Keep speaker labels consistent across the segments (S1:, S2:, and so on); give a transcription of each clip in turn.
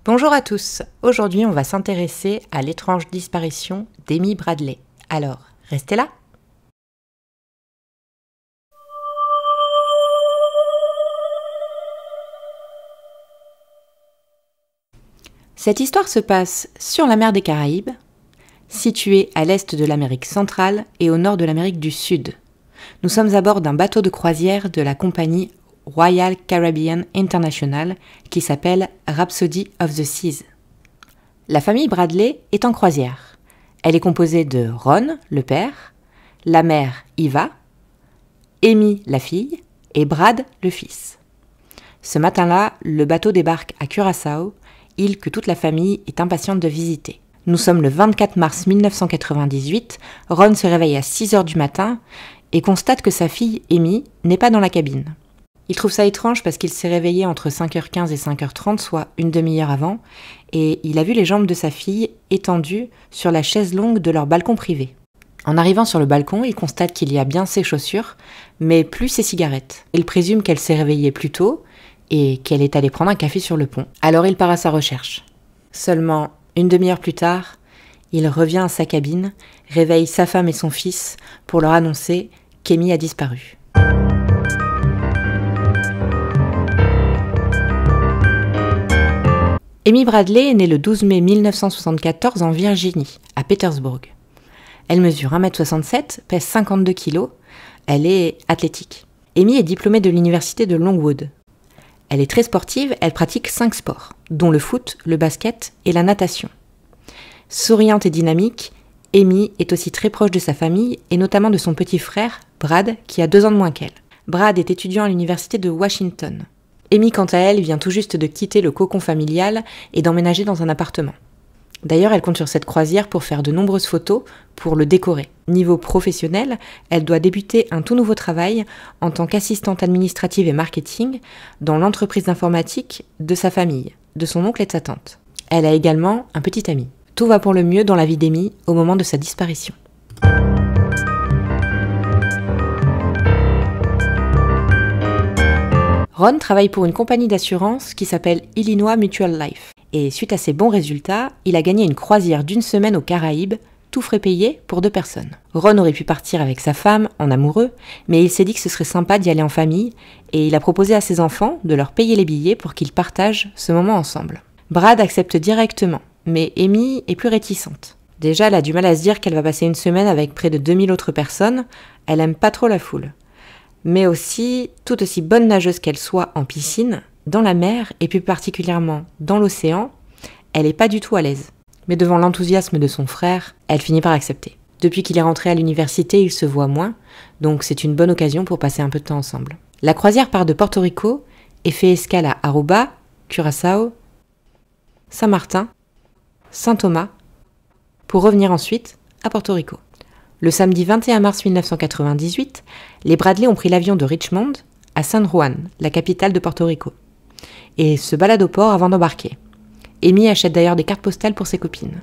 S1: Bonjour à tous, aujourd'hui on va s'intéresser à l'étrange disparition d'Amy Bradley. Alors, restez là. Cette histoire se passe sur la mer des Caraïbes, située à l'est de l'Amérique centrale et au nord de l'Amérique du Sud. Nous sommes à bord d'un bateau de croisière de la compagnie Royal Caribbean International qui s'appelle Rhapsody of the Seas. La famille Bradley est en croisière. Elle est composée de Ron, le père, la mère Eva, Amy, la fille, et Brad, le fils. Ce matin-là, le bateau débarque à Curaçao, île que toute la famille est impatiente de visiter. Nous sommes le 24 mars 1998, Ron se réveille à 6h du matin et constate que sa fille, Amy, n'est pas dans la cabine. Il trouve ça étrange parce qu'il s'est réveillé entre 5h15 et 5h30, soit une demi-heure avant, et il a vu les jambes de sa fille étendues sur la chaise longue de leur balcon privé. En arrivant sur le balcon, il constate qu'il y a bien ses chaussures, mais plus ses cigarettes. Il présume qu'elle s'est réveillée plus tôt et qu'elle est allée prendre un café sur le pont. Alors il part à sa recherche. Seulement une demi-heure plus tard, il revient à sa cabine, réveille sa femme et son fils pour leur annoncer qu'Amy a disparu. Amy Bradley est née le 12 mai 1974 en Virginie, à Petersburg. Elle mesure 1m67, pèse 52 kg, elle est athlétique. Amy est diplômée de l'université de Longwood. Elle est très sportive, elle pratique 5 sports, dont le foot, le basket et la natation. Souriante et dynamique, Amy est aussi très proche de sa famille et notamment de son petit frère, Brad, qui a 2 ans de moins qu'elle. Brad est étudiant à l'université de Washington. Amy, quant à elle, vient tout juste de quitter le cocon familial et d'emménager dans un appartement. D'ailleurs, elle compte sur cette croisière pour faire de nombreuses photos pour le décorer. Niveau professionnel, elle doit débuter un tout nouveau travail en tant qu'assistante administrative et marketing dans l'entreprise d'informatique de sa famille, de son oncle et de sa tante. Elle a également un petit ami. Tout va pour le mieux dans la vie d'Amy au moment de sa disparition. Ron travaille pour une compagnie d'assurance qui s'appelle Illinois Mutual Life. Et suite à ses bons résultats, il a gagné une croisière d'1 semaine aux Caraïbes, tout frais payé pour 2 personnes. Ron aurait pu partir avec sa femme, en amoureux, mais il s'est dit que ce serait sympa d'y aller en famille, et il a proposé à ses enfants de leur payer les billets pour qu'ils partagent ce moment ensemble. Brad accepte directement, mais Amy est plus réticente. Déjà, elle a du mal à se dire qu'elle va passer une semaine avec près de 2000 autres personnes, elle aime pas trop la foule. Mais aussi, tout aussi bonne nageuse qu'elle soit en piscine, dans la mer et plus particulièrement dans l'océan, elle n'est pas du tout à l'aise. Mais devant l'enthousiasme de son frère, elle finit par accepter. Depuis qu'il est rentré à l'université, il se voit moins, donc c'est une bonne occasion pour passer un peu de temps ensemble. La croisière part de Porto Rico et fait escale à Aruba, Curaçao, Saint-Martin, Saint-Thomas, pour revenir ensuite à Porto Rico. Le samedi 21 mars 1998, les Bradley ont pris l'avion de Richmond à San Juan, la capitale de Porto Rico, et se baladent au port avant d'embarquer. Amy achète d'ailleurs des cartes postales pour ses copines.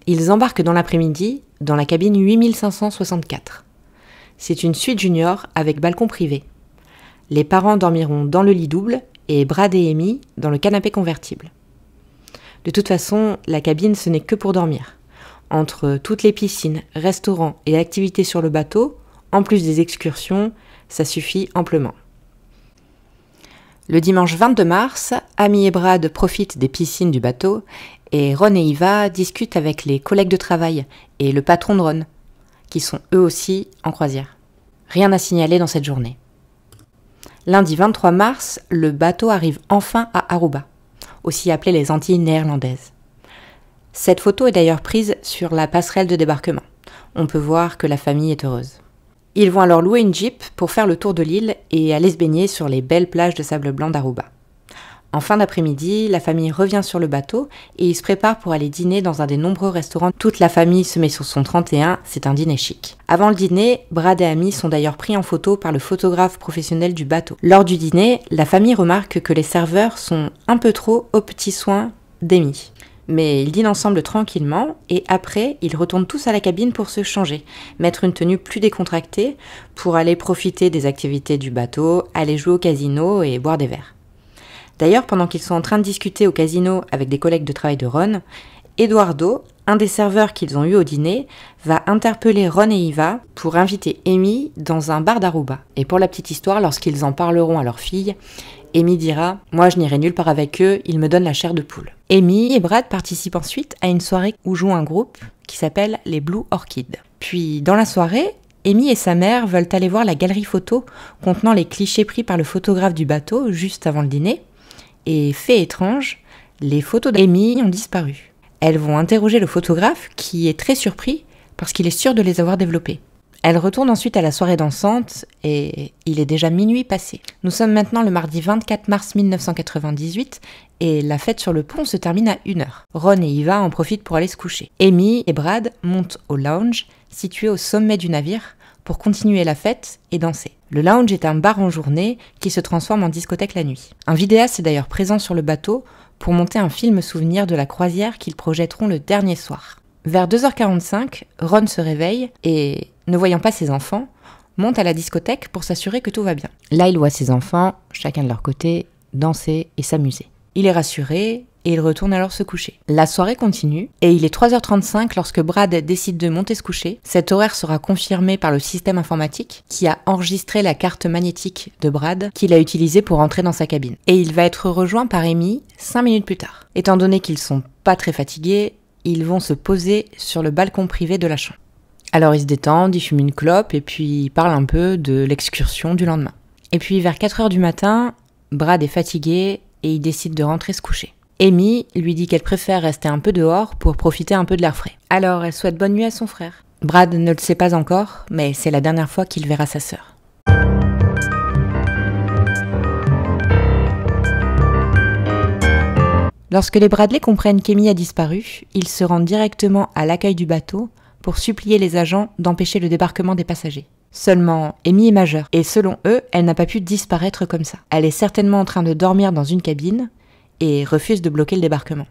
S1: Ils embarquent dans l'après-midi dans la cabine 8564. C'est une suite junior avec balcon privé. Les parents dormiront dans le lit double et Brad et Amy dans le canapé convertible. De toute façon, la cabine ce n'est que pour dormir. Entre toutes les piscines, restaurants et activités sur le bateau, en plus des excursions, ça suffit amplement. Le dimanche 22 mars, Amy et Brad profitent des piscines du bateau et Ron et Eva discutent avec les collègues de travail et le patron de Ron, qui sont eux aussi en croisière. Rien à signaler dans cette journée. Lundi 23 mars, le bateau arrive enfin à Aruba, aussi appelée les Antilles néerlandaises. Cette photo est d'ailleurs prise sur la passerelle de débarquement. On peut voir que la famille est heureuse. Ils vont alors louer une Jeep pour faire le tour de l'île et aller se baigner sur les belles plages de sable blanc d'Aruba. En fin d'après-midi, la famille revient sur le bateau et ils se préparent pour aller dîner dans un des nombreux restaurants. Toute la famille se met sur son 31, c'est un dîner chic. Avant le dîner, Brad et Amy sont d'ailleurs pris en photo par le photographe professionnel du bateau. Lors du dîner, la famille remarque que les serveurs sont un peu trop aux petits soins d'Amy. Mais ils dînent ensemble tranquillement et après, ils retournent tous à la cabine pour se changer, mettre une tenue plus décontractée pour aller profiter des activités du bateau, aller jouer au casino et boire des verres. D'ailleurs, pendant qu'ils sont en train de discuter au casino avec des collègues de travail de Ron, Eduardo, un des serveurs qu'ils ont eu au dîner, va interpeller Ron et Eva pour inviter Amy dans un bar d'Aruba. Et pour la petite histoire, lorsqu'ils en parleront à leur fille, Amy dira « Moi, je n'irai nulle part avec eux, ils me donnent la chair de poule ». Amy et Brad participent ensuite à une soirée où joue un groupe qui s'appelle les Blue Orchids. Puis, dans la soirée, Amy et sa mère veulent aller voir la galerie photo contenant les clichés pris par le photographe du bateau juste avant le dîner. Et fait étrange, les photos d'Amy ont disparu. Elles vont interroger le photographe qui est très surpris parce qu'il est sûr de les avoir développées. Elles retournent ensuite à la soirée dansante et il est déjà minuit passé. Nous sommes maintenant le mardi 24 mars 1998 et la fête sur le pont se termine à 1h. Ron et Eva en profitent pour aller se coucher. Amy et Brad montent au lounge situé au sommet du navire pour continuer la fête et danser. Le lounge est un bar en journée qui se transforme en discothèque la nuit. Un vidéaste est d'ailleurs présent sur le bateau pour monter un film souvenir de la croisière qu'ils projetteront le dernier soir. Vers 2h45, Ron se réveille et, ne voyant pas ses enfants, monte à la discothèque pour s'assurer que tout va bien. Là, il voit ses enfants, chacun de leur côté, danser et s'amuser. Il est rassuré et il retourne alors se coucher. La soirée continue et il est 3h35 lorsque Brad décide de monter se coucher. Cet horaire sera confirmé par le système informatique qui a enregistré la carte magnétique de Brad qu'il a utilisée pour entrer dans sa cabine. Et il va être rejoint par Amy 5 minutes plus tard. Étant donné qu'ils sont pas très fatigués, ils vont se poser sur le balcon privé de la chambre. Alors ils se détendent, ils fument une clope et puis ils parlent un peu de l'excursion du lendemain. Et puis vers 4h du matin, Brad est fatigué et il décide de rentrer se coucher. Amy lui dit qu'elle préfère rester un peu dehors pour profiter un peu de l'air frais. Alors elle souhaite bonne nuit à son frère. Brad ne le sait pas encore, mais c'est la dernière fois qu'il verra sa sœur. Lorsque les Bradley comprennent qu'Amy a disparu, ils se rendent directement à l'accueil du bateau pour supplier les agents d'empêcher le débarquement des passagers. Seulement, Amy est majeure, et selon eux, elle n'a pas pu disparaître comme ça. Elle est certainement en train de dormir dans une cabine, et refuse de bloquer le débarquement.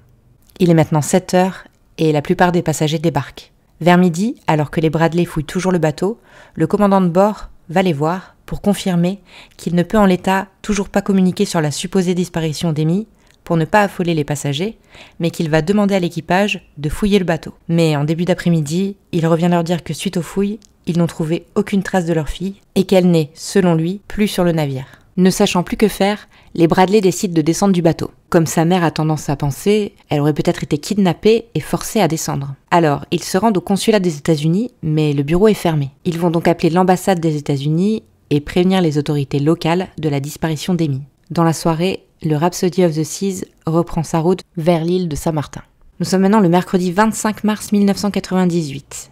S1: Il est maintenant 7h, et la plupart des passagers débarquent. Vers midi, alors que les Bradley fouillent toujours le bateau, le commandant de bord va les voir pour confirmer qu'il ne peut en l'état toujours pas communiquer sur la supposée disparition d'Amy, pour ne pas affoler les passagers, mais qu'il va demander à l'équipage de fouiller le bateau. Mais en début d'après-midi, il revient leur dire que suite aux fouilles, ils n'ont trouvé aucune trace de leur fille et qu'elle n'est, selon lui, plus sur le navire. Ne sachant plus que faire, les Bradley décident de descendre du bateau. Comme sa mère a tendance à penser, elle aurait peut-être été kidnappée et forcée à descendre. Alors, ils se rendent au consulat des États-Unis, mais le bureau est fermé. Ils vont donc appeler l'ambassade des États-Unis et prévenir les autorités locales de la disparition d'Amy. Dans la soirée, le Rhapsody of the Seas reprend sa route vers l'île de Saint-Martin. Nous sommes maintenant le mercredi 25 mars 1998.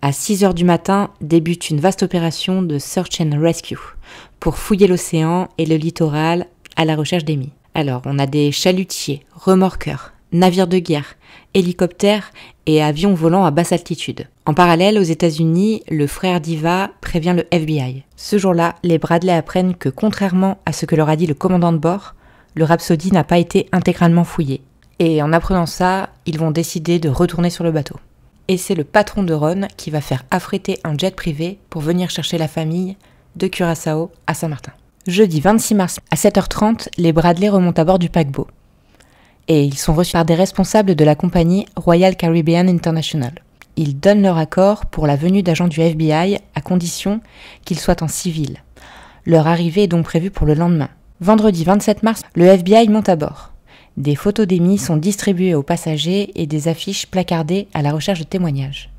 S1: À 6h du matin, débute une vaste opération de Search and Rescue pour fouiller l'océan et le littoral à la recherche d'Amy. Alors, on a des chalutiers, remorqueurs, navires de guerre, hélicoptères et avions volant à basse altitude. En parallèle, aux États-Unis, le frère d'Eva prévient le FBI. Ce jour-là, les Bradley apprennent que, contrairement à ce que leur a dit le commandant de bord, le Rhapsody n'a pas été intégralement fouillé. Et en apprenant ça, ils vont décider de retourner sur le bateau. Et c'est le patron de Ron qui va faire affréter un jet privé pour venir chercher la famille de Curaçao à Saint-Martin. Jeudi 26 mars à 7h30, les Bradley remontent à bord du paquebot. Et ils sont reçus par des responsables de la compagnie Royal Caribbean International. Ils donnent leur accord pour la venue d'agents du FBI à condition qu'ils soient en civil. Leur arrivée est donc prévue pour le lendemain. Vendredi 27 mars, le FBI monte à bord. Des photos d'Amy sont distribuées aux passagers et des affiches placardées à la recherche de témoignages.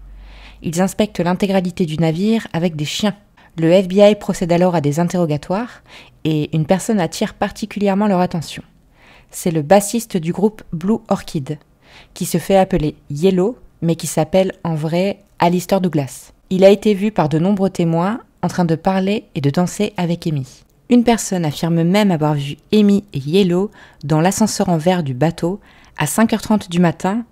S1: Ils inspectent l'intégralité du navire avec des chiens. Le FBI procède alors à des interrogatoires et une personne attire particulièrement leur attention. C'est le bassiste du groupe Blue Orchid, qui se fait appeler Yellow, mais qui s'appelle en vrai Alistair Douglas. Il a été vu par de nombreux témoins en train de parler et de danser avec Amy. Une personne affirme même avoir vu Amy et Yellow dans l'ascenseur en verre du bateau à 5h30 du matin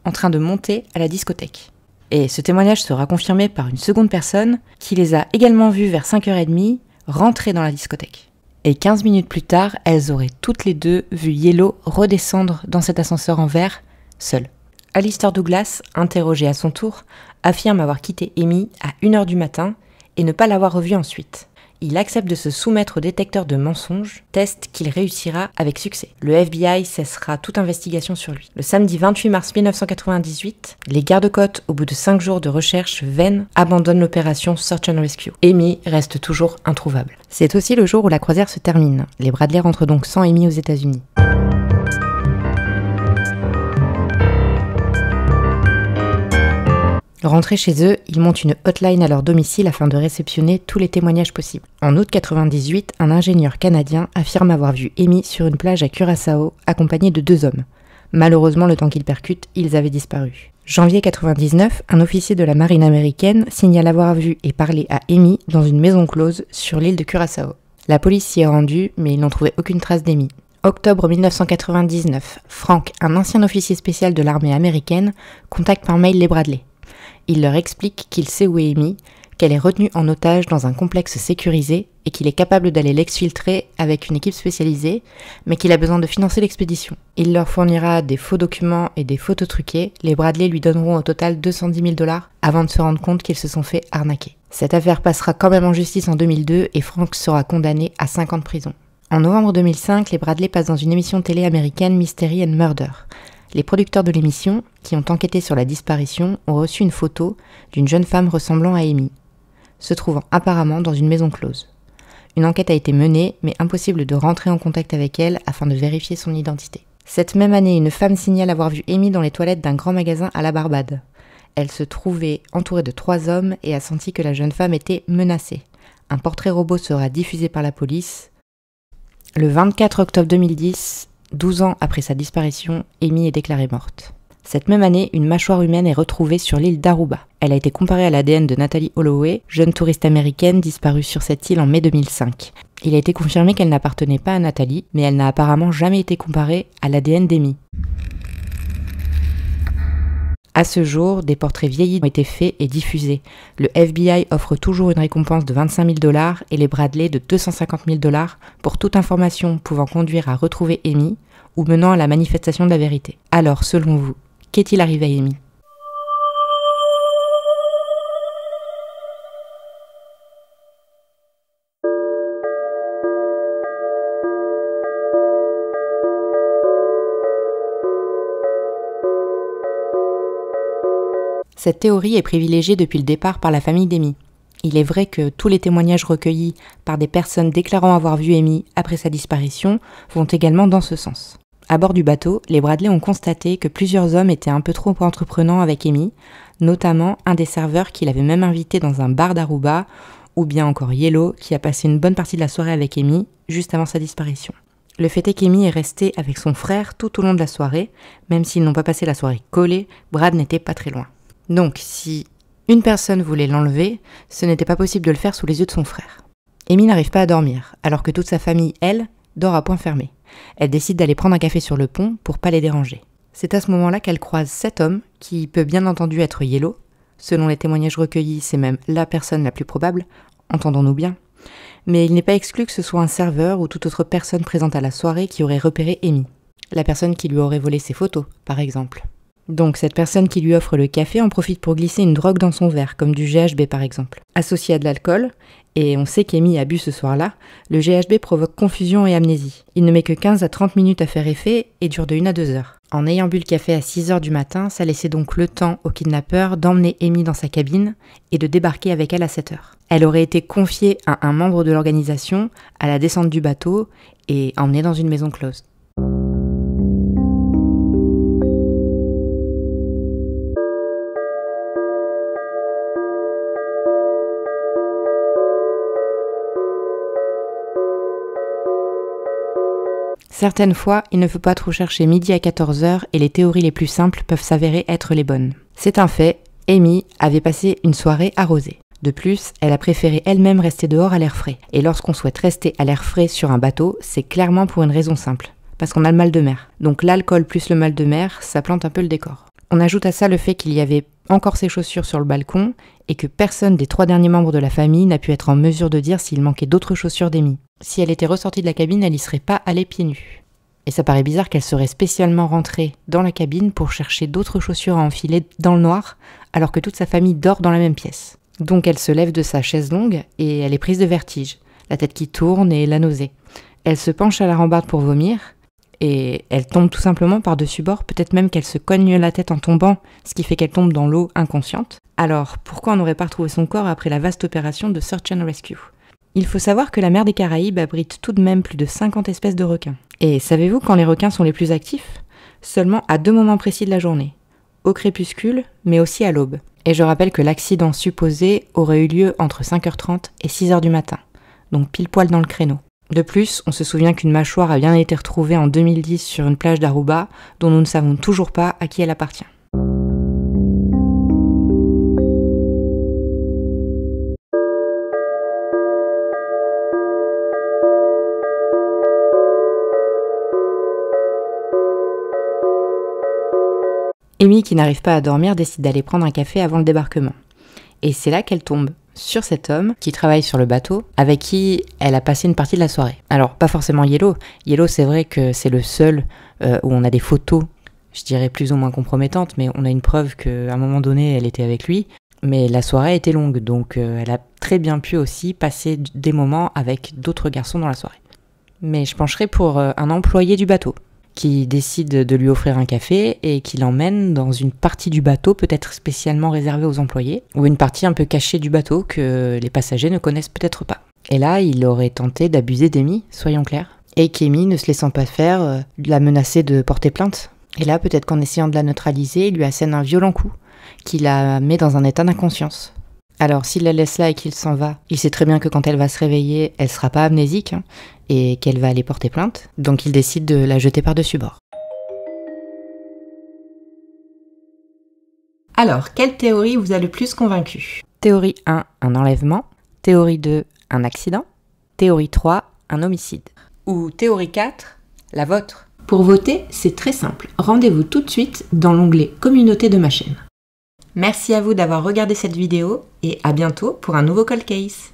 S1: en train de monter à la discothèque. Et ce témoignage sera confirmé par une seconde personne qui les a également vus vers 5h30 rentrer dans la discothèque. Et 15 minutes plus tard, elles auraient toutes les deux vu Yellow redescendre dans cet ascenseur en verre, seule. Alistair Douglas, interrogé à son tour, affirme avoir quitté Amy à 1h du matin et ne pas l'avoir revue ensuite. Il accepte de se soumettre au détecteur de mensonges, test qu'il réussira avec succès. Le FBI cessera toute investigation sur lui. Le samedi 28 mars 1998, les gardes-côtes, au bout de 5 jours de recherche vaine, abandonnent l'opération Search and Rescue. Amy reste toujours introuvable. C'est aussi le jour où la croisière se termine. Les Bradley rentrent donc sans Amy aux États-Unis. Rentrés chez eux, ils montent une hotline à leur domicile afin de réceptionner tous les témoignages possibles. En août 1998, un ingénieur canadien affirme avoir vu Amy sur une plage à Curaçao, accompagné de 2 hommes. Malheureusement, le temps qu'ils percutent, ils avaient disparu. Janvier 1999, un officier de la marine américaine signale avoir vu et parlé à Amy dans une maison close sur l'île de Curaçao. La police s'y est rendue, mais ils n'ont trouvé aucune trace d'Amy. Octobre 1999, Frank, un ancien officier spécial de l'armée américaine, contacte par mail les Bradley. Il leur explique qu'il sait où est Amy, qu'elle est retenue en otage dans un complexe sécurisé et qu'il est capable d'aller l'exfiltrer avec une équipe spécialisée, mais qu'il a besoin de financer l'expédition. Il leur fournira des faux documents et des photos truquées. Les Bradley lui donneront au total 210 000 $ avant de se rendre compte qu'ils se sont fait arnaquer. Cette affaire passera quand même en justice en 2002 et Frank sera condamné à 5 ans de prison. En novembre 2005, les Bradley passent dans une émission télé américaine Mystery and Murder. Les producteurs de l'émission, qui ont enquêté sur la disparition, ont reçu une photo d'une jeune femme ressemblant à Amy, se trouvant apparemment dans une maison close. Une enquête a été menée, mais impossible de rentrer en contact avec elle afin de vérifier son identité. Cette même année, une femme signale avoir vu Amy dans les toilettes d'un grand magasin à la Barbade. Elle se trouvait entourée de 3 hommes et a senti que la jeune femme était menacée. Un portrait robot sera diffusé par la police. Le 24 octobre 2010, 12 ans après sa disparition, Amy est déclarée morte. Cette même année, une mâchoire humaine est retrouvée sur l'île d'Aruba. Elle a été comparée à l'ADN de Natalie Holloway, jeune touriste américaine disparue sur cette île en mai 2005. Il a été confirmé qu'elle n'appartenait pas à Natalie, mais elle n'a apparemment jamais été comparée à l'ADN d'Amy. À ce jour, des portraits vieillis ont été faits et diffusés. Le FBI offre toujours une récompense de 25 000 $ et les Bradley de 250 000 $ pour toute information pouvant conduire à retrouver Amy ou menant à la manifestation de la vérité. Alors, selon vous, qu'est-il arrivé à Amy ? Cette théorie est privilégiée depuis le départ par la famille d'Amy. Il est vrai que tous les témoignages recueillis par des personnes déclarant avoir vu Amy après sa disparition vont également dans ce sens. À bord du bateau, les Bradley ont constaté que plusieurs hommes étaient un peu trop entreprenants avec Amy, notamment un des serveurs qui l'avait même invité dans un bar d'Aruba, ou bien encore Yellow qui a passé une bonne partie de la soirée avec Amy juste avant sa disparition. Le fait est qu'Amy est restée avec son frère tout au long de la soirée, même s'ils n'ont pas passé la soirée collés, Brad n'était pas très loin. Donc, si une personne voulait l'enlever, ce n'était pas possible de le faire sous les yeux de son frère. Amy n'arrive pas à dormir, alors que toute sa famille, elle, dort à point fermé. Elle décide d'aller prendre un café sur le pont pour pas les déranger. C'est à ce moment-là qu'elle croise cet homme, qui peut bien entendu être Yellow. Selon les témoignages recueillis, c'est même la personne la plus probable, entendons-nous bien. Mais il n'est pas exclu que ce soit un serveur ou toute autre personne présente à la soirée qui aurait repéré Amy. La personne qui lui aurait volé ses photos, par exemple. Donc cette personne qui lui offre le café en profite pour glisser une drogue dans son verre, comme du GHB par exemple. Associé à de l'alcool, et on sait qu'Amy a bu ce soir-là, le GHB provoque confusion et amnésie. Il ne met que 15 à 30 minutes à faire effet et dure de 1 à 2 heures. En ayant bu le café à 6 heures du matin, ça laissait donc le temps au kidnappeur d'emmener Amy dans sa cabine et de débarquer avec elle à 7 heures. Elle aurait été confiée à un membre de l'organisation à la descente du bateau et emmenée dans une maison close. Certaines fois, il ne faut pas trop chercher midi à 14 heures et les théories les plus simples peuvent s'avérer être les bonnes. C'est un fait, Amy avait passé une soirée arrosée. De plus, elle a préféré elle-même rester dehors à l'air frais. Et lorsqu'on souhaite rester à l'air frais sur un bateau, c'est clairement pour une raison simple. Parce qu'on a le mal de mer. Donc l'alcool plus le mal de mer, ça plante un peu le décor. On ajoute à ça le fait qu'il y avait encore ses chaussures sur le balcon et que personne des 3 derniers membres de la famille n'a pu être en mesure de dire s'il manquait d'autres chaussures d'Amy. Si elle était ressortie de la cabine, elle y serait pas allée pieds nus. Et ça paraît bizarre qu'elle serait spécialement rentrée dans la cabine pour chercher d'autres chaussures à enfiler dans le noir, alors que toute sa famille dort dans la même pièce. Donc elle se lève de sa chaise longue et elle est prise de vertige, la tête qui tourne et la nausée. Elle se penche à la rambarde pour vomir, et elle tombe tout simplement par-dessus bord, peut-être même qu'elle se cogne la tête en tombant, ce qui fait qu'elle tombe dans l'eau inconsciente. Alors, pourquoi on n'aurait pas retrouvé son corps après la vaste opération de Search and Rescue ? Il faut savoir que la mer des Caraïbes abrite tout de même plus de 50 espèces de requins. Et savez-vous quand les requins sont les plus actifs ? Seulement à 2 moments précis de la journée. Au crépuscule, mais aussi à l'aube. Et je rappelle que l'accident supposé aurait eu lieu entre 5h30 et 6h du matin, donc pile poil dans le créneau. De plus, on se souvient qu'une mâchoire a bien été retrouvée en 2010 sur une plage d'Aruba, dont nous ne savons toujours pas à qui elle appartient. Amy, qui n'arrive pas à dormir, décide d'aller prendre un café avant le débarquement. Et c'est là qu'elle tombe sur cet homme qui travaille sur le bateau, avec qui elle a passé une partie de la soirée. Alors, pas forcément Yellow. Yellow, c'est vrai que c'est le seul où on a des photos, je dirais plus ou moins compromettantes, mais on a une preuve qu'à un moment donné, elle était avec lui. Mais la soirée était longue, donc elle a très bien pu aussi passer des moments avec d'autres garçons dans la soirée. Mais je pencherais pour un employé du bateau, qui décide de lui offrir un café et qui l'emmène dans une partie du bateau, peut-être spécialement réservée aux employés, ou une partie un peu cachée du bateau que les passagers ne connaissent peut-être pas. Et là, il aurait tenté d'abuser d'Amy, soyons clairs, et qu'Amy, ne se laissant pas faire, la menaçait de porter plainte. Et là, peut-être qu'en essayant de la neutraliser, il lui assène un violent coup, qui la met dans un état d'inconscience. Alors, s'il la laisse là et qu'il s'en va, il sait très bien que quand elle va se réveiller, elle sera pas amnésique, et qu'elle va aller porter plainte, donc il décide de la jeter par-dessus bord. Alors, quelle théorie vous a le plus convaincu ? Théorie 1, un enlèvement. Théorie 2, un accident. Théorie 3, un homicide. Ou théorie 4, la vôtre. Pour voter, c'est très simple. Rendez-vous tout de suite dans l'onglet Communauté de ma chaîne. Merci à vous d'avoir regardé cette vidéo et à bientôt pour un nouveau Cold Case.